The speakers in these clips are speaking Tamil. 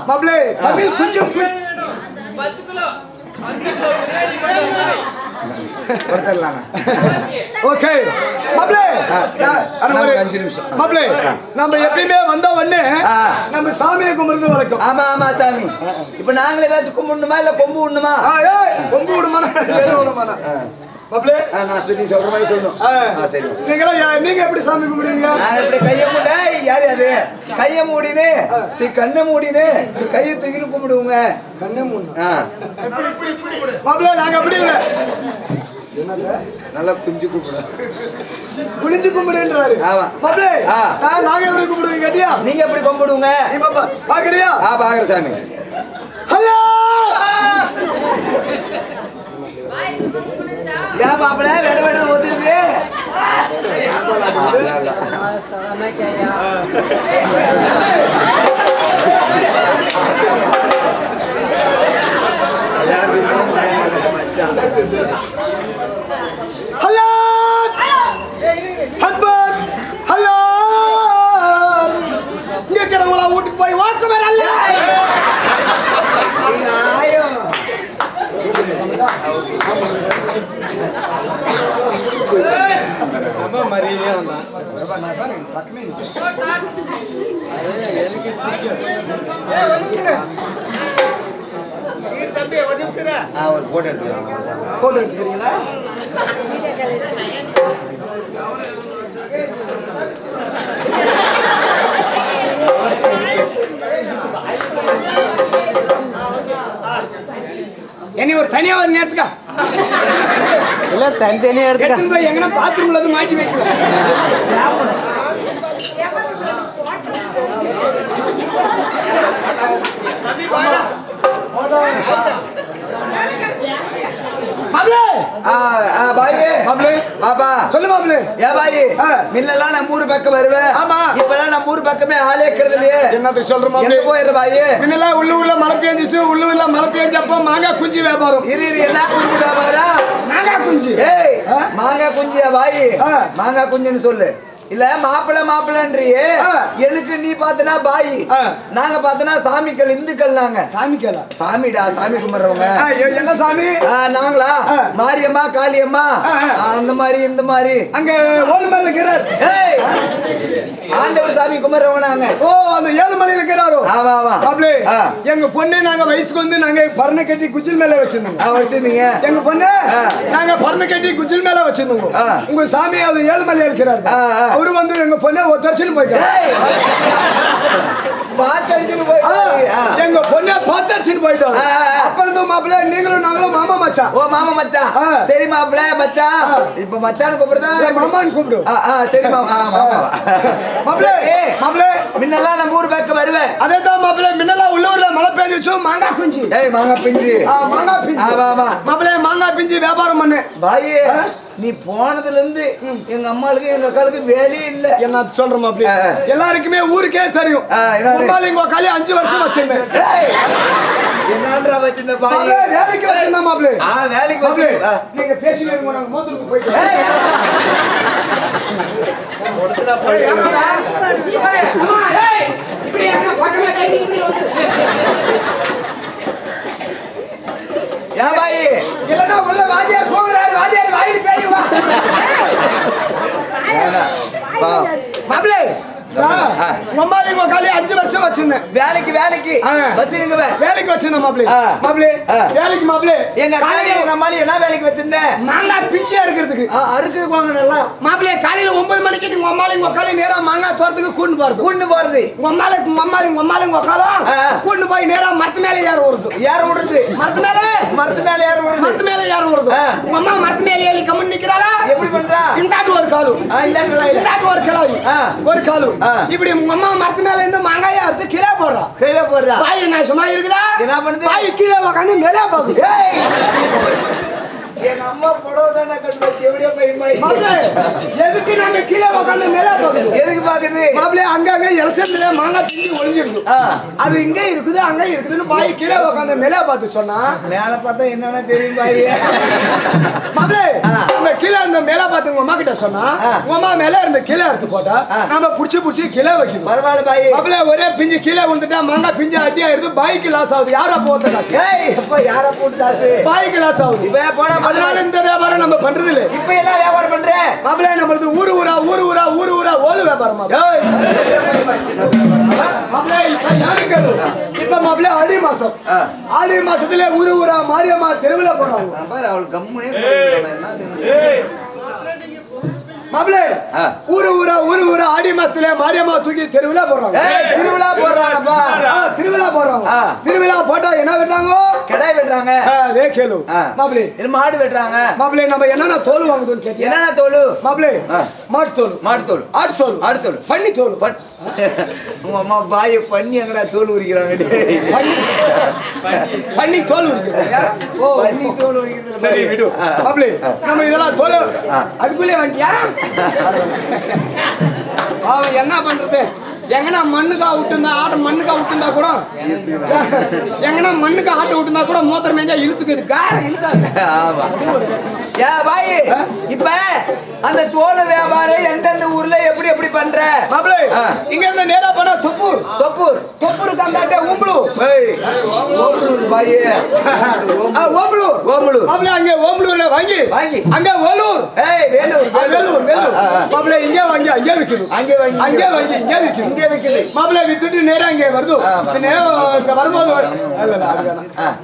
மாப்ளே தமிழ் கொஞ்சம் ஓகே மாப்ளே 5 நிமிஷம் மாப்ளே நம்ம எப்பயுமே வந்த உடனே நம்ம சாமியை கும்பிடுறது வழக்கம். ஆமா ஆமா சாமி. இப்ப நாங்களே ஏதாச்சும் கும்பிடணுமா இல்ல கொம்பு விடணுமா? கொம்பு விடுமானா விடுமானா மாப்ளே நான் சொல்லி சொல்ற மாதிரி சொல்லணும். சரி நீங்க எப்படி சாமி கும்பிடுவீங்க? நான் இப்படி கையை மூட யாரு அது கையை மூடினு கண்ணை மூடினு கையை தூக்கின்னு கும்பிடுவோங்க. கண்ணை மூடு மாப்ளே நாங்க அப்படி இல்லை. என்னது நல்லா குஞ்சு கும்பிடு குளிஞ்சு கும்பிடுன்றாரு. ஆமா மாப்ளே நாங்க எப்படி கும்பிடுவீங்க கேட்டியா? நீங்க எப்படி கும்பிடுவீங்க? நீ பாப்பா பாக்குறியா? பாக்குற சாமி. ஹலோ ஏன் மாப்பிள வெட வெட ஓதிருது? ஹலோ ஹட்பட் ஹலோ இங்க இருக்கிறவங்களா வீட்டுக்கு போய் வாக்கு வரல. ஆயோ ஒரு போட்டோ எடுத்துக்கிறேன். போட்டோ எடுத்துக்கிறீங்களா? என்ன ஒரு தனியா ஒரு நேரத்துக்கா இல்ல தனித்தனியா எடுத்து போய் எங்கன்னா பாத்ரூம்ல வந்து மாட்டி வைக்கலாம். சொல்லு மாப்ளே. ஏன் பாய் முன்னெல்லாம் நம்ம ஊரு பக்கம் வருவேன். ஆமா இப்பெல்லாம் நம்ம ஊரு பக்கமே ஆளே இருக்கிறது இல்லையே. என்ன சொல்ற மாப்ளே? போயிடுற பாய். முன்னெல்லாம் உள்ளூர்ல மழை பெஞ்சிச்சு. உள்ளூர்ல மழை பெஞ்சப்போ மாங்காய் குஞ்சு வியாபாரம். இரு என்ன குஞ்சு வியாபாரம்? மாங்காய் குஞ்சு. ஏய் மாங்காய் குஞ்சியா பாய்? மாங்காய் குஞ்சுன்னு சொல்லு. இல்ல மாப்பிள்ள மாப்பிள்ளன்றியே. எனக்கு நீ பாத்தனா பாய், நாங்க பாத்தனா சாமிக்கள் இந்துக்கள். நாங்க சாமிக்களா? சாமிடா சாமி கும்பிடுறவங்க. என்ன சாமி? நாங்களா மாரியம்மா காளியம்மா அந்த மாதிரி இந்த மாதிரி அங்க ஓடுமலையில இருக்கிறார். ஆண்டவர் சாமி கும்பிடுறவங்க நாங்க. ஓ அந்த ஏழுமலையில இருக்கிறாரோ? ஆமா ஆமா மாப்ளே எங்க பொண்ணு நாங்க வயசுக்கு வந்து நாங்க பரண கட்டி குச்சில் மேல வச்சிருந்தோம். வச்சிருந்தீங்க எங்க பொண்ணு நாங்க பரண கட்டி குச்சில் மேல வச்சிருந்தோம். உங்க சாமி அது ஏழுமலையில இருக்கிறாரு. அவரு வந்து எங்க பொண்ணு ஒரு தரிசனம் போயிட்டாரு. எங்க பொண்ணு பாத்தரிசனம் போயிட்டாரு. அப்ப இருந்து மாப்பிள்ள நீங்களும் நாங்களும் மாமா மச்சான். ஓ மாமா மச்சான். சரி மாப்பிள்ள மச்சான். இப்ப மச்சான் கூப்பிடுறதா மாமான்னு கூப்பிடு. சரி மாமா. மாப்பிள்ள மாப்பிள்ள முன்னெல்லாம் நம்ம ஊர் பக்கம் வருவேன். அதேதான் மாப்பிள்ள முன்னெல்லாம் உள்ளூர்ல மழை பெஞ்சிச்சு. மாங்காய் குஞ்சு. மாங்காய் பிஞ்சு. மாங்காய் பிஞ்சு. மாப்பிள்ள மாங்காய் பிஞ்சு வியாபாரம் பண்ணு. பாய் நீ போனதுல இருந்து எங்க அம்மாளுக்கு எங்க அக்காளுக்கு வேலையே இல்ல. என்ன சொல்றோம் அப்படி எல்லாருக்குமே ஊருக்கே தெரியும். 5 வருஷம் வச்சிருந்தேன். என்னன்ற எங்கடா வச்சிருந்த பாய் மாப்ளே, வேலைக்கு வச்சிருந்தா மாப்ளே. வேலைக்கு மாப்ளே, வச்சு நீங்க பேசினே இருங்க, நாங்க மோதிரத்துக்கு போயிட்டு கொடுத்துடா போய் அம்மா, ஏய், இப்படி என்ன பக்கமே கை இப்படி வந்து. ஏன் பாய் இல்லன்னா உள்ள வாத்தியார் தூங்குறாரு, வாத்தியார் வாயில பேய் வா. மாப்ளே, உம்மாலி உக்காலி 5 வருஷம் வச்சிருந்தேன். வேலைக்கு வச்சிருங்க வேலைக்கு வச்சிருந்தேன் மாப்ளே. மாப்ளே, வேலைக்கு மாப்ளே. எங்க காலையில உங்க அம்மாளி என்ன வேலைக்கு வச்சிருந்தேன் மாங்காய் பிச்சை இருக்கிறதுக்கு. அறுக்குவாங்க நல்லா மாப்ளே, காலையில 9 மணிக்கு நீங்க உம்மாலி உக்காலி நேரா மாங்காய் தோட்டத்துக்கு கூண்டு போறது. கூண்டு போறது உம்மாலி உக்காலும் கூண்டு போய் நேரா மரத்து மேல ஏற வருது. ஏற விடுறது மரத்து மேல ஏற விடுறது மரத்து மேல ஏற வருது. உங்க அம்மா மரத்து மேல ஏறி கம்மன் நிக்கிறாளா? எப்படி பண்றா இந்தாட்டு ஒரு காலு, இந்தாட்டு ஒரு கிளாவி, ஒரு காலு. இப்படி உங்க அம்மா மரத்து மேல இருந்து மாங்காயா அறுத்து கீழே போடுறா. பாய் என்ன சும்மா இருக்குதா? என்ன பண்ணுது? பாய் கீழே உட்காந்து மேலே பாக்குது. எங்க அம்மா புடவை தானே கட்டு எப்படியோ போய் மாப்ளே, எதுக்கு நாங்க கீழே உட்காந்து மேலே பாக்குது? எதுக்கு பாக்குது மாப்ளே, அங்கங்க எலசன்ல மாங்காய் பிஞ்சு ஒளிஞ்சிருக்கு. அது இங்க இருக்குது அங்க இருக்குதுன்னு பாய் கீழே உட்காந்து மேலே பார்த்து சொன்னா, மேல பார்த்தா என்னன்னா தெரியும் பாய். மாப்ளே, நம்ம கீழே அந்த மேலே பார்த்து உங்க அம்மா கிட்ட சொன்னா, உங்க அம்மா மேல இருந்த கீழே எடுத்து போட்டா நம்ம புடிச்சு கீழே வைக்கணும். பரவாயில்ல பாய். மாப்ளே, ஒரே பிஞ்சு கீழே விழுந்துட்டா மாங்காய் பிஞ்சு அடி ஆயிடுது. பாய்க்கு லாஸ் ஆகுது. யாரா போட்ட காசு? எப்ப யார போட்டு காசு? பாய்க்கு லாஸ் ஆகுது. இப்ப போட அதனால இந்த வியாபாரம் நம்ம பண்றது இல்ல. இப்ப என்ன வியாபாரம் பண்ற மாப்ளே? நம்மளது ஊரு ஊரா ஓலு வியாபாரம். மாப்ளே, இப்ப யாருக்கு? இப்ப மாப்ளே ஆடி மாசத்துல ஊரா மாரியம்மா தெருவுல போறாங்க. பாரு அவள் கம்முனே மாப்ளே, ஊரு ஆடி மாசத்துல மாரியம்மா தூக்கி தெருவுல போறாங்க. திருவிழா போடுறாங்கப்பா. திருவிழா போறாங்க. திருவிழா போட்டா என்ன வெட்டுறாங்க? கடாய் வெட்டுறாங்க. அதே கேளு மாப்ளே. மாடு வெட்டுறாங்க. மாப்ளே, நம்ம என்னென்ன தோல் வாங்குதுன்னு கேட்டியா? என்னென்ன தோல் மாப்ளே? மாட்டுத்தோல், ஆட்டுத்தோல், பன்னி தோல். உங்க அம்மா பாய பண்ணி எங்கடா தோல் உரிக்கிறாங்க? பன்னி தோல் உரிக்கிறது. பண்ணி தோல் உரிக்கிறது. சரி விடு மாப்ளே. நம்ம இதெல்லாம் தோல் அதுக்குள்ளே வாங்கியா? அவன் என்ன பண்றது? எங்கன்னா மண்ணுக்கா விட்டுருந்தா ஆட்ட மண்ணுக்கா விட்டுருந்தா கூட எங்கன்னா மண்ணுக்கு ஆட்ட விட்டுருந்தா கூட மோத்திரம் மேஞ்சா இழுத்துக்குது. கார இழுக்காது. ஏ பாய், இப்ப அந்த தோல் வியாபாரம் எந்தெந்த ஊர்ல எப்படி பண்ற? மாப்ளே, இங்க இருந்து நேரா போனா தொப்பூருக்கு அந்தாட்ட ஓம்பலூர். பாய் ஓம்பலூர். மாப்ளே, அங்க ஓம்பலூர்ல வாங்கி அங்க வேலூர். வேலூர். மாப்ளே, இங்க வாங்கி அங்கே விக்குது. அங்கே வாங்கி இங்கே விக்குது. மாப்ளே, வித்துட்டு நேரா இங்க வருது. இங்க வரும்போது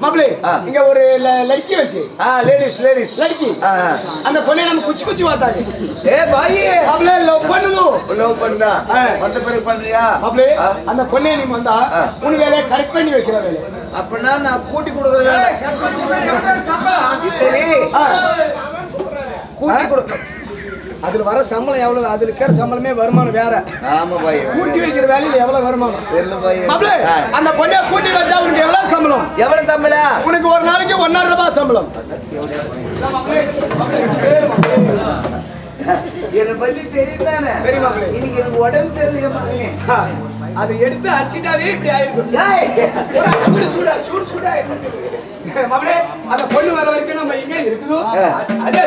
மாப்ளே, இங்க ஒரு லட்கி வச்சு லேடிஸ் லட்கி அந்த பொண்ணை நம்ம குச்சி பார்த்தாங்க. ஏ பாய், மாப்ளே, லவ் பண்ணுதா? வந்த பிறகு பண்றியா? மாப்ளே, அந்த பொண்ணை நீ வந்தா உனக்கு வேலையை கரெக்ட் பண்ணி வைக்கிற வேலை. அப்படின்னா நான் கூட்டி கொடுக்குறேன். சரி, கூட்டி கொடுக்க அதுல வர சம்பளம் எவ்வளவு? அதுல இருக்கிற சம்பளமே வருமானம் வேற. ஆமா பாய். கூட்டி வைக்கிற வேலையில எவ்வளவு வருமானம்? மாப்ளே, அந்த பொண்ணை கூட்டி வச்சா உனக்கு எவ்வளவு சம்பளம்? உனக்கு ஒரு நாளைக்கு 1.5 ரூபாய் சம்பளம். என்னை பத்தி தெரியும் தானே? தெரியுமா? இன்னைக்கு எனக்கு உடம்பு சரியில்லையா? அதை எடுத்து அடிச்சிட்டாவே இப்படி ஆயிருக்கும். சூடா மாப்ளே, அந்த பொண்ணு வர வரைக்கும் நம்ம இங்கே இருக்குதோ. அதே